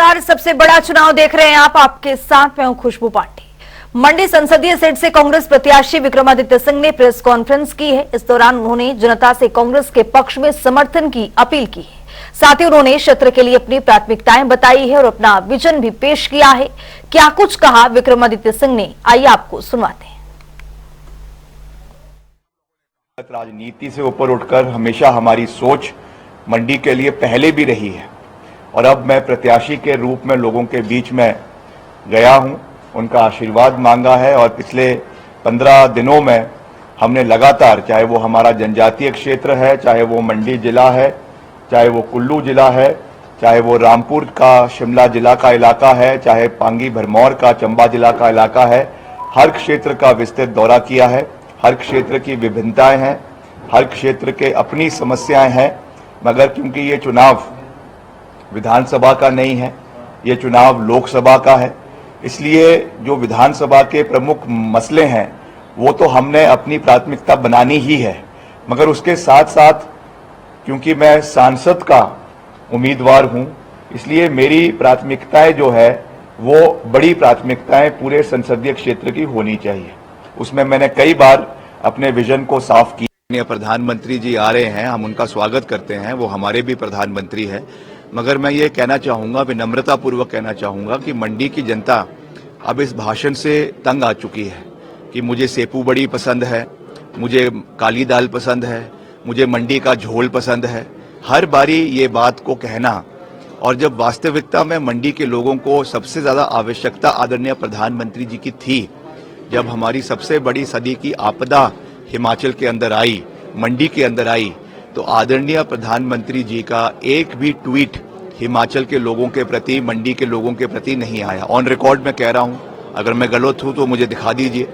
नमस्कार। सबसे बड़ा चुनाव देख रहे हैं आप। आपके साथ मैं हूं खुशबू पांडे। मंडी संसदीय सीट से कांग्रेस प्रत्याशी विक्रमादित्य सिंह ने प्रेस कॉन्फ्रेंस की है। इस दौरान उन्होंने जनता से कांग्रेस के पक्ष में समर्थन की अपील की है। साथ ही उन्होंने क्षेत्र के लिए अपनी प्राथमिकताएं बताई है और अपना विजन भी पेश किया है। क्या कुछ कहा विक्रमादित्य सिंह ने, आइए आपको सुनवाते हैं। राजनीति से ऊपर उठकर हमेशा हमारी सोच मंडी के लिए पहले भी रही है और अब मैं प्रत्याशी के रूप में लोगों के बीच में गया हूं, उनका आशीर्वाद मांगा है और पिछले 15 दिनों में हमने लगातार, चाहे वो हमारा जनजातीय क्षेत्र है, चाहे वो मंडी जिला है, चाहे वो कुल्लू जिला है, चाहे वो रामपुर का शिमला जिला का इलाका है, चाहे पांगी भरमौर का चंबा जिला का इलाका है, हर क्षेत्र का विस्तृत दौरा किया है। हर क्षेत्र की विभिन्नताएं हैं, हर क्षेत्र के अपनी समस्याएं हैं, मगर क्योंकि ये चुनाव विधानसभा का नहीं है, ये चुनाव लोकसभा का है, इसलिए जो विधानसभा के प्रमुख मसले हैं वो तो हमने अपनी प्राथमिकता बनानी ही है, मगर उसके साथ साथ क्योंकि मैं सांसद का उम्मीदवार हूं, इसलिए मेरी प्राथमिकताएं जो है वो बड़ी प्राथमिकताएं पूरे संसदीय क्षेत्र की होनी चाहिए। उसमें मैंने कई बार अपने विजन को साफ किया। प्रधानमंत्री जी आ रहे हैं, हम उनका स्वागत करते हैं, वो हमारे भी प्रधानमंत्री हैं, मगर मैं ये कहना चाहूँगा, विनम्रता पूर्वक कहना चाहूँगा कि मंडी की जनता अब इस भाषण से तंग आ चुकी है कि मुझे सेपू बड़ी पसंद है, मुझे काली दाल पसंद है, मुझे मंडी का झोल पसंद है। हर बारी ये बात को कहना, और जब वास्तविकता में मंडी के लोगों को सबसे ज़्यादा आवश्यकता आदरणीय प्रधानमंत्री जी की थी, जब हमारी सबसे बड़ी सदी की आपदा हिमाचल के अंदर आई, मंडी के अंदर आई, तो आदरणीय प्रधानमंत्री जी का एक भी ट्वीट हिमाचल के लोगों के प्रति, मंडी के लोगों के प्रति नहीं आया। ऑन रिकॉर्ड मैं कह रहा हूं, अगर मैं गलत हूं तो मुझे दिखा दीजिए।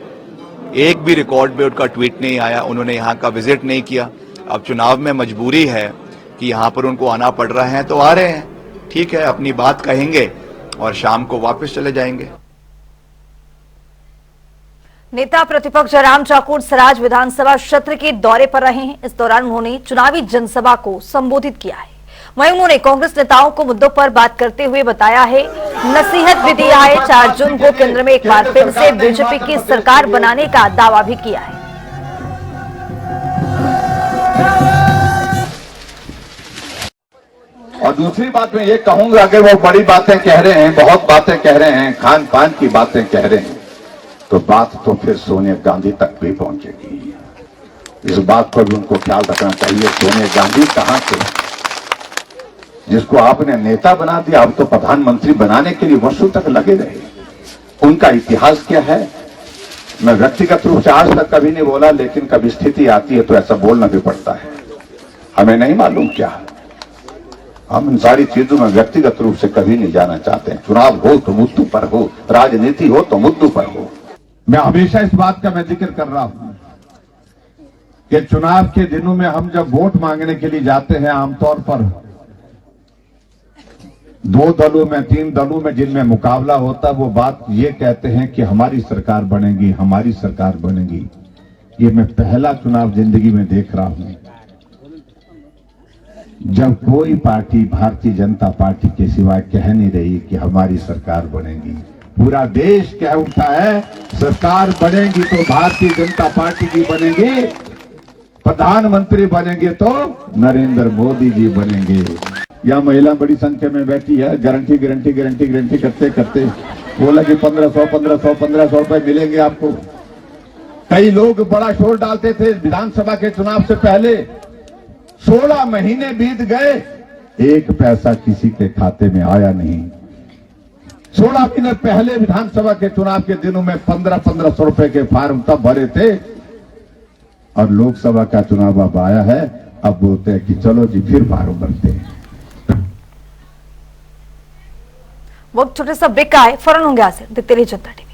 एक भी रिकॉर्ड पे उनका ट्वीट नहीं आया, उन्होंने यहाँ का विजिट नहीं किया। अब चुनाव में मजबूरी है कि यहाँ पर उनको आना पड़ रहा है, तो आ रहे हैं, ठीक है, अपनी बात कहेंगे और शाम को वापस चले जाएंगे। नेता प्रतिपक्ष जयराम ठाकुर सराज विधानसभा क्षेत्र के दौरे पर रहे हैं। इस दौरान उन्होंने चुनावी जनसभा को संबोधित किया है। वहीं उन्होंने कांग्रेस नेताओं को मुद्दों पर बात करते हुए बताया है, नसीहत भी दिया है। 4 जून को केंद्र में एक बार फिर से बीजेपी की सरकार बनाने का दावा भी किया है। और दूसरी बात मैं ये कहूंगा, अगर वो बड़ी बातें कह रहे हैं, बहुत बातें कह रहे हैं, खान पान की बातें कह रहे हैं, तो बात तो फिर सोनिया गांधी तक भी पहुंचेगी। इस बात पर भी उनको ख्याल रखना चाहिए। सोनिया गांधी कहां से, जिसको आपने नेता बना दिया, अब तो प्रधानमंत्री बनाने के लिए वर्षों तक लगे रहे। उनका इतिहास क्या है, मैं व्यक्तिगत रूप से आज तक कभी नहीं बोला, लेकिन कभी स्थिति आती है तो ऐसा बोलना भी पड़ता है। हमें नहीं मालूम क्या, हम इन सारी चीजों में व्यक्तिगत रूप से कभी नहीं जाना चाहते हैं। चुनाव हो तो मुद्दों पर हो, राजनीति हो तो मुद्दों पर हो। मैं हमेशा इस बात का मैं जिक्र कर रहा हूं कि चुनाव के दिनों में हम जब वोट मांगने के लिए जाते हैं, आमतौर पर 2 दलों में, 3 दलों में जिनमें मुकाबला होता, वो बात ये कहते हैं कि हमारी सरकार बनेगी, हमारी सरकार बनेगी। ये मैं पहला चुनाव जिंदगी में देख रहा हूं जब कोई पार्टी भारतीय जनता पार्टी के सिवाय कह नहीं रही कि हमारी सरकार बनेगी। पूरा देश कह उठा है, सरकार बनेगी तो भारतीय जनता पार्टी की बनेगी, प्रधानमंत्री बनेंगे तो नरेंद्र मोदी जी बनेंगे। यह महिला बड़ी संख्या में बैठी है, गारंटी गारंटी गारंटी गारंटी करते करते बोला कि 1500 रुपए मिलेंगे आपको। कई लोग बड़ा शोर डालते थे विधानसभा के चुनाव से पहले। 16 महीने बीत गए, 1 पैसा किसी के खाते में आया नहीं। 16 महीने पहले विधानसभा के चुनाव के दिनों में 1500 रुपए के फार्म तब भरे थे, और लोकसभा का चुनाव अब आया है, अब बोलते हैं कि चलो जी फिर फार्म भरते हैं। वो छोटे सा ब्रेक का है, फौरन होंगे हाजिर। देखते रहिए जनता टीवी।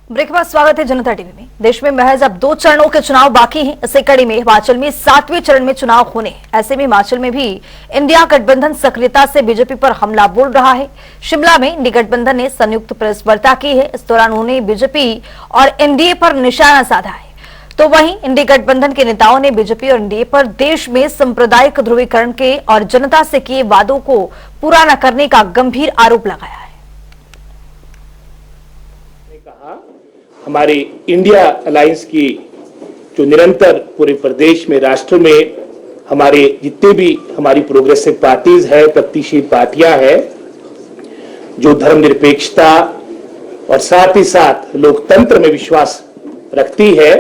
ब्रेक आपका स्वागत है जनता टीवी में। देश में महज अब 2 चरणों के चुनाव बाकी हैं। इसी कड़ी में हिमाचल में 7वें चरण में चुनाव होने हैं। ऐसे में हिमाचल में भी इंडिया गठबंधन सक्रियता से बीजेपी पर हमला बोल रहा है। शिमला में इंडिया गठबंधन ने संयुक्त प्रेस वार्ता की है। इस दौरान उन्होंने बीजेपी और एनडीए पर निशाना साधा है। तो वहीं इंडिया गठबंधन के नेताओं ने बीजेपी और एनडीए पर देश में सांप्रदायिक ध्रुवीकरण के और जनता से किए वादों को पूरा न करने का गंभीर आरोप लगाया है। हमारी इंडिया अलायंस की जो निरंतर पूरे प्रदेश में, राष्ट्र में हमारे जितने भी हमारी प्रोग्रेसिव पार्टीज है, प्रगतिशील पार्टियां हैं, जो धर्मनिरपेक्षता और साथ ही साथ लोकतंत्र में विश्वास रखती है,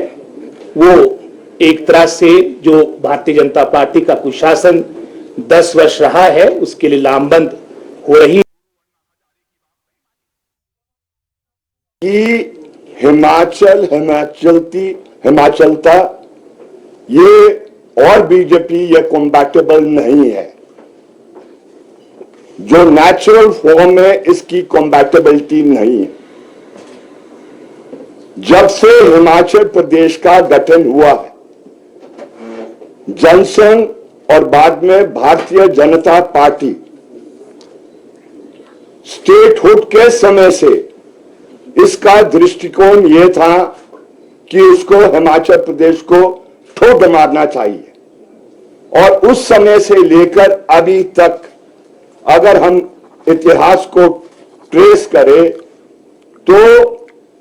वो एक तरह से जो भारतीय जनता पार्टी का कुशासन 10 वर्ष रहा है उसके लिए लामबंद हो रही कि हिमाचलता ये और बीजेपी ये कॉम्पैटिबल नहीं है। जो नेचुरल फॉर्म है इसकी कॉम्पैटिबिलिटी नहीं है। जब से हिमाचल प्रदेश का गठन हुआ है, जनसंघ और बाद में भारतीय जनता पार्टी स्टेटहुड के समय से इसका दृष्टिकोण यह था कि उसको हिमाचल प्रदेश को ठोक मारना चाहिए। और उस समय से लेकर अभी तक अगर हम इतिहास को ट्रेस करें तो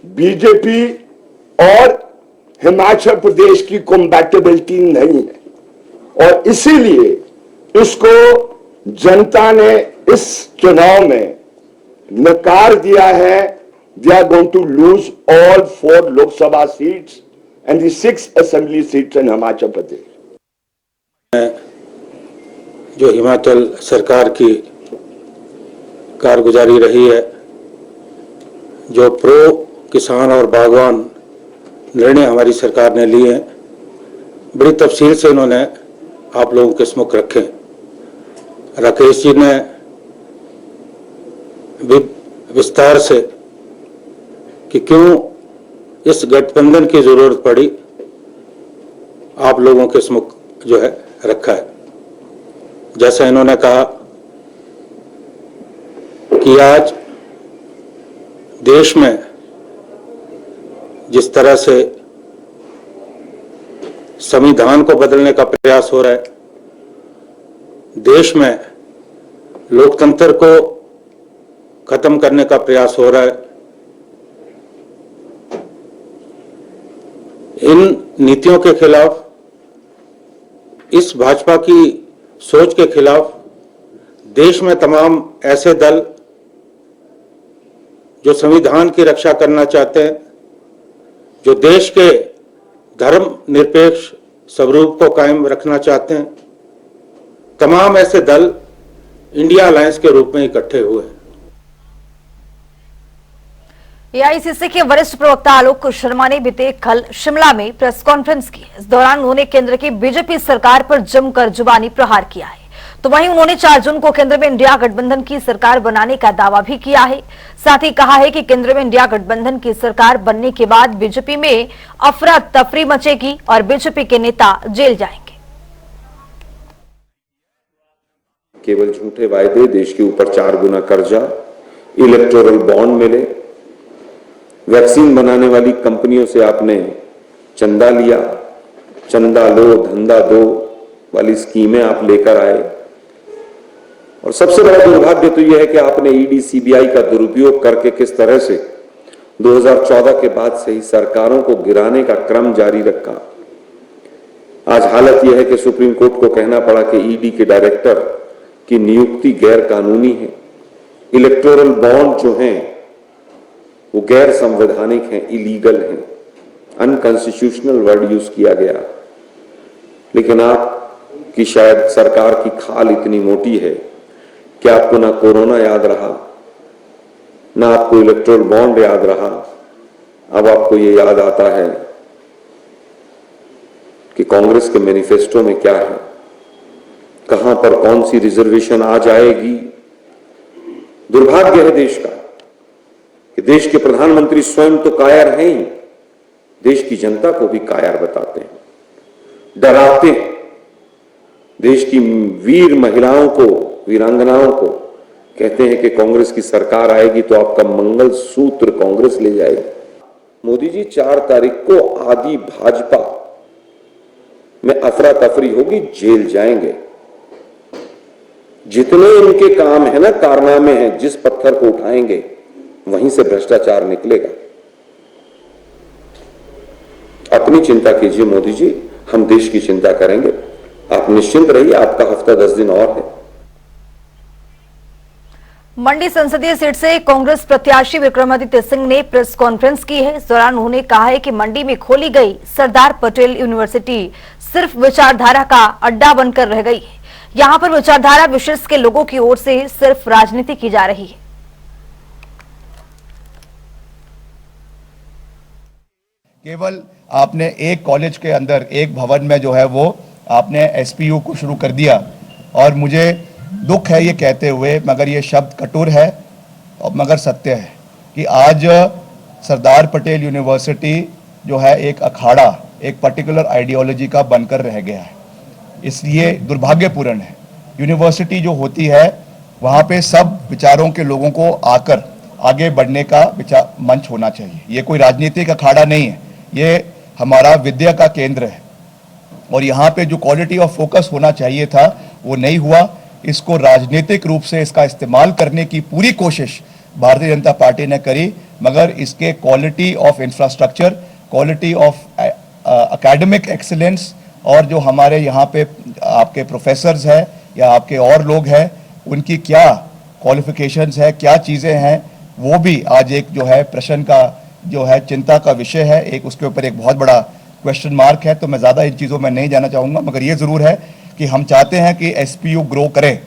बीजेपी और हिमाचल प्रदेश की कॉम्पैटिबिलिटी नहीं है। और इसीलिए इसको जनता ने इस चुनाव में नकार दिया है। They are going to lose all 4 Lok Sabha seats and the 6 assembly seats in Himachal Pradesh. जो हिमाचल सरकार की कारगुजारी रही है, जो प्रो किसान और बागवान निर्णय हमारी सरकार ने लिए हैं, बड़ी तफसील से इन्होंने आप लोगों के सम्मुख रखे। राकेश जी ने विस्तार से कि क्यों इस गठबंधन की जरूरत पड़ी आप लोगों के सम्मुख जो है रखा है। जैसा इन्होंने कहा कि आज देश में जिस तरह से संविधान को बदलने का प्रयास हो रहा है, देश में लोकतंत्र को खत्म करने का प्रयास हो रहा है, इन नीतियों के खिलाफ, इस भाजपा की सोच के खिलाफ देश में तमाम ऐसे दल जो संविधान की रक्षा करना चाहते हैं, जो देश के धर्म निरपेक्ष स्वरूप को कायम रखना चाहते हैं, तमाम ऐसे दल इंडिया अलायंस के रूप में इकट्ठे हुए हैं। एआईसीसी के वरिष्ठ प्रवक्ता आलोक शर्मा ने बीते कल शिमला में प्रेस कॉन्फ्रेंस की। इस दौरान उन्होंने केंद्र की बीजेपी सरकार पर जमकर जुबानी प्रहार किया है। तो वहीं उन्होंने 4 जून को केंद्र में इंडिया गठबंधन की सरकार बनाने का दावा भी किया है। साथ ही कहा है कि केंद्र में इंडिया गठबंधन की सरकार बनने के बाद बीजेपी में अफरा तफरी मचेगी और बीजेपी के नेता जेल जाएंगे। केवल झूठे वायदे, देश के ऊपर 4 गुना कर्जा, इलेक्टोरल बॉन्ड मिले, वैक्सीन बनाने वाली कंपनियों से आपने चंदा लिया, चंदा लो धंधा दो वाली स्कीमें आप लेकर आए। और सबसे बड़ा दुर्भाग्य तो यह है कि आपने ईडी सीबीआई का दुरुपयोग करके किस तरह से 2014 के बाद से ही सरकारों को गिराने का क्रम जारी रखा। आज हालत यह है कि सुप्रीम कोर्ट को कहना पड़ा कि ईडी के डायरेक्टर की नियुक्ति गैर कानूनी है। इलेक्टोरल बॉन्ड जो हैं वो गैर संवैधानिक हैं, इलीगल हैं, अनकॉन्स्टिट्यूशनल वर्ड यूज किया गया। लेकिन आपकी शायद सरकार की खाल इतनी मोटी है कि आपको ना कोरोना याद रहा, ना आपको इलेक्टोरल बॉन्ड याद रहा। अब आपको ये याद आता है कि कांग्रेस के मैनिफेस्टो में क्या है, कहां पर कौन सी रिजर्वेशन आ जाएगी। दुर्भाग्य है देश का कि देश के प्रधानमंत्री स्वयं तो कायर हैं ही, देश की जनता को भी कायर बताते हैं, डराते हैं। देश की वीर महिलाओं को, वीरांगनाओं को कहते हैं कि कांग्रेस की सरकार आएगी तो आपका मंगल सूत्र कांग्रेस ले जाएगी। मोदी जी 4 तारीख को आदि भाजपा में अफरा तफरी होगी, जेल जाएंगे। जितने इनके काम है ना, कारनामे हैं, जिस पत्थर को उठाएंगे वहीं से भ्रष्टाचार निकलेगा। अपनी चिंता कीजिए मोदी जी, हम देश की चिंता करेंगे। आप निश्चिंत रहिए, आपका हफ्ता 10 दिन और है। मंडी संसदीय सीट से कांग्रेस प्रत्याशी विक्रमादित्य सिंह ने प्रेस कॉन्फ्रेंस की है। इस दौरान उन्होंने कहा है कि मंडी में खोली गई सरदार पटेल यूनिवर्सिटी सिर्फ विचारधारा का अड्डा बनकर रह गई है। यहां पर विचारधारा विशेष के लोगों की ओर से सिर्फ राजनीति की जा रही है। केवल आपने एक कॉलेज के अंदर, एक भवन में जो है वो आपने एसपीयू को शुरू कर दिया, और मुझे दुख है ये कहते हुए, मगर ये शब्द कटुर है और मगर सत्य है कि आज सरदार पटेल यूनिवर्सिटी जो है एक अखाड़ा, एक पर्टिकुलर आइडियोलॉजी का बनकर रह गया है। इसलिए दुर्भाग्यपूर्ण है। यूनिवर्सिटी जो होती है वहाँ पे सब विचारों के लोगों को आकर आगे बढ़ने का मंच होना चाहिए। ये कोई राजनीतिक अखाड़ा नहीं है, ये हमारा विद्या का केंद्र है, और यहाँ पे जो क्वालिटी ऑफ फोकस होना चाहिए था वो नहीं हुआ। इसको राजनीतिक रूप से इसका इस्तेमाल करने की पूरी कोशिश भारतीय जनता पार्टी ने करी, मगर इसके quality of infrastructure, quality of academic excellence, और जो हमारे यहाँ पे आपके प्रोफेसर्स हैं या आपके और लोग हैं, उनकी क्या क्वालिफिकेशंस है, क्या चीज़ें हैं, वो भी आज एक जो है प्रश्न का जो है चिंता का विषय है। एक उसके ऊपर एक बहुत बड़ा क्वेश्चन मार्क है। तो मैं ज़्यादा इन चीज़ों में नहीं जाना चाहूँगा, मगर ये ज़रूर है कि हम चाहते हैं कि एसपीयू ग्रो करे,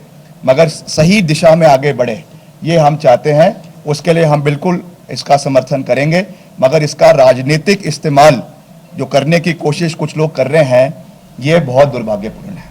मगर सही दिशा में आगे बढ़े, ये हम चाहते हैं। उसके लिए हम बिल्कुल इसका समर्थन करेंगे, मगर इसका राजनीतिक इस्तेमाल जो करने की कोशिश कुछ लोग कर रहे हैं, ये बहुत दुर्भाग्यपूर्ण है।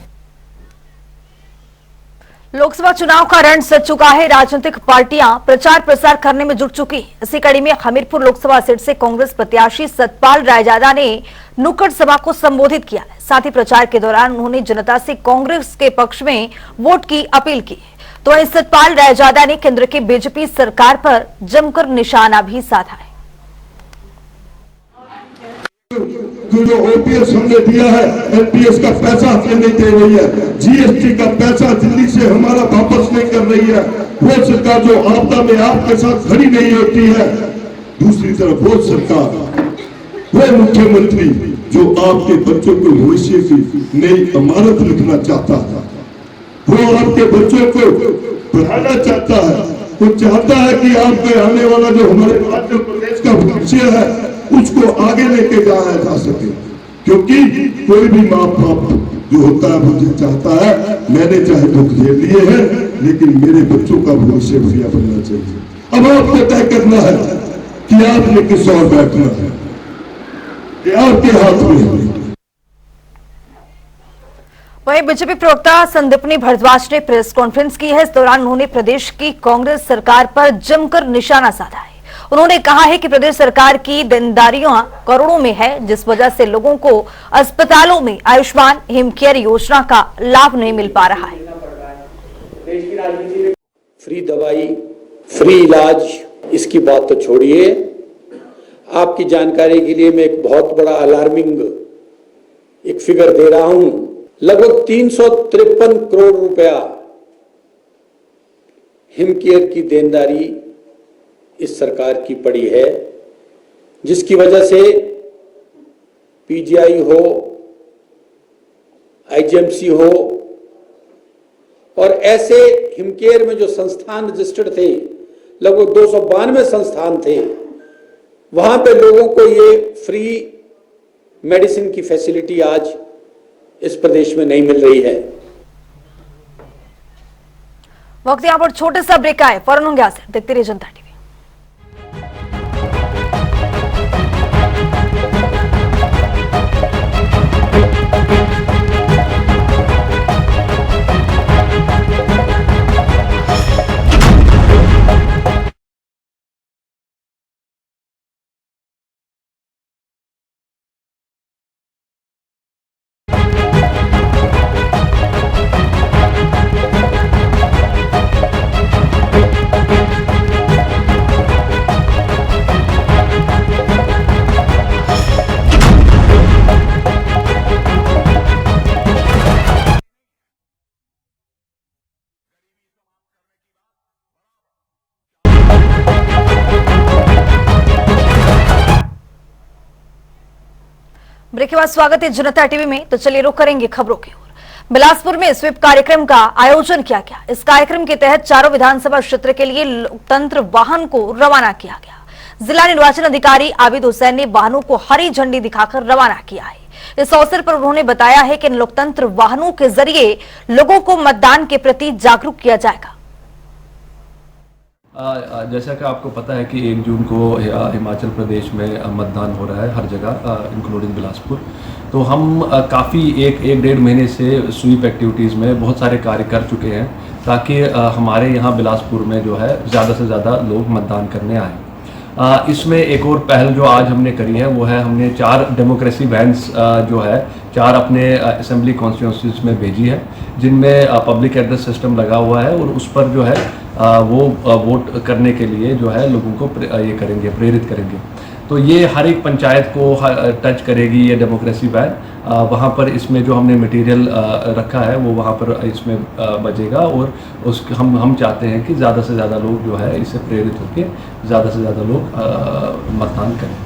लोकसभा चुनाव का रण सज चुका है। राजनीतिक पार्टियां प्रचार प्रसार करने में जुट चुकी। इसी कड़ी में हमीरपुर लोकसभा सीट से कांग्रेस प्रत्याशी सतपाल रायजादा ने नुक्कड़ सभा को संबोधित किया। साथ ही प्रचार के दौरान उन्होंने जनता से कांग्रेस के पक्ष में वोट की अपील की। तो वहीं सतपाल रायजादा ने केंद्र की बीजेपी सरकार पर जमकर निशाना भी साधा है। जो ओपीएस हमने दिया है, एनपीएस का पैसा हमें नहीं दे रही है, जीएसटी का पैसा दिल्ली से हमारा वापस नहीं कर रही है, वो सरकार जो आपदा में आपके साथ खड़ी नहीं होती है। दूसरी तरफ वो सरकार, वो मुख्यमंत्री जो आपके बच्चों को भविष्य की नई इमारत लिखना चाहता है, वो आपके बच्चों को पढ़ाना चाहता है, वो चाहता है कि आपके आने वाला जो हमारे मध्य प्रदेश का भविष्य है उसको आगे लेके जाया जा सके। क्योंकि कोई भी माँ बाप जो होता है मुझे चाहता है, मैंने चाहे दुख झेल लिए हैं लेकिन मेरे बच्चों का भविष्य बढ़िया बनना चाहिए। अब आपको तय करना है कि आपने किस और बैठना है, कि आपके हाथ में है। वहीं बीजेपी प्रवक्ता संदीपनी भारद्वाज ने प्रेस कॉन्फ्रेंस की है। इस दौरान उन्होंने प्रदेश की कांग्रेस सरकार पर जमकर निशाना साधा है। उन्होंने कहा है कि प्रदेश सरकार की देनदारियां करोड़ों में है, जिस वजह से लोगों को अस्पतालों में आयुष्मान हिमकेयर योजना का लाभ नहीं मिल पा रहा है। फ्री दवाई, फ्री इलाज, इसकी बात तो छोड़िए। आपकी जानकारी के लिए मैं एक बहुत बड़ा अलार्मिंग एक फिगर दे रहा हूं। लगभग 353 करोड़ रुपया हिमकेयर की देनदारी इस सरकार की पड़ी है, जिसकी वजह से पीजीआई हो, आईजीएमसी हो और ऐसे हिमकेयर में जो संस्थान रजिस्टर्ड थे, लगभग 292 संस्थान थे, वहां पे लोगों को ये फ्री मेडिसिन की फैसिलिटी आज इस प्रदेश में नहीं मिल रही है। वक्त यहां पर छोटे सा ब्रेक आए, फौरन होंगे हाजिर। देखते रहिए जनता टीवी। ब्रेक के बाद स्वागत है जनता टीवी में। तो चलिए रुक करेंगे खबरों की ओर। बिलासपुर में स्वीप कार्यक्रम का आयोजन किया गया। इस कार्यक्रम के तहत चारों विधानसभा क्षेत्र के लिए लोकतंत्र वाहन को रवाना किया गया। जिला निर्वाचन अधिकारी आबिद हुसैन ने वाहनों को हरी झंडी दिखाकर रवाना किया है। इस अवसर पर उन्होंने बताया है कि इन लोकतंत्र वाहनों के जरिए लोगों को मतदान के प्रति जागरूक किया जाएगा। जैसा कि आपको पता है कि 1 जून को हिमाचल प्रदेश में मतदान हो रहा है हर जगह इंक्लूडिंग बिलासपुर। तो हम काफ़ी एक डेढ़ महीने से स्वीप एक्टिविटीज़ में बहुत सारे कार्य कर चुके हैं ताकि हमारे यहाँ बिलासपुर में जो है ज़्यादा से ज़्यादा लोग मतदान करने आए। इसमें एक और पहल जो आज हमने करी है वो है हमने 4 डेमोक्रेसी वैन्स जो है 4 अपने असेंबली कॉन्स्टिट्यूंसीज में भेजी है, जिनमें पब्लिक एड्रेस सिस्टम लगा हुआ है और उस पर जो है वो वोट करने के लिए जो है लोगों को प्रेरित करेंगे। तो ये हर एक पंचायत को टच करेगी ये डेमोक्रेसी वैन। वहाँ पर इसमें जो हमने मटेरियल रखा है वो वहाँ पर इसमें बजेगा और हम चाहते हैं कि ज़्यादा से ज़्यादा लोग जो है इससे प्रेरित होकर ज़्यादा से ज़्यादा लोग मतदान करें।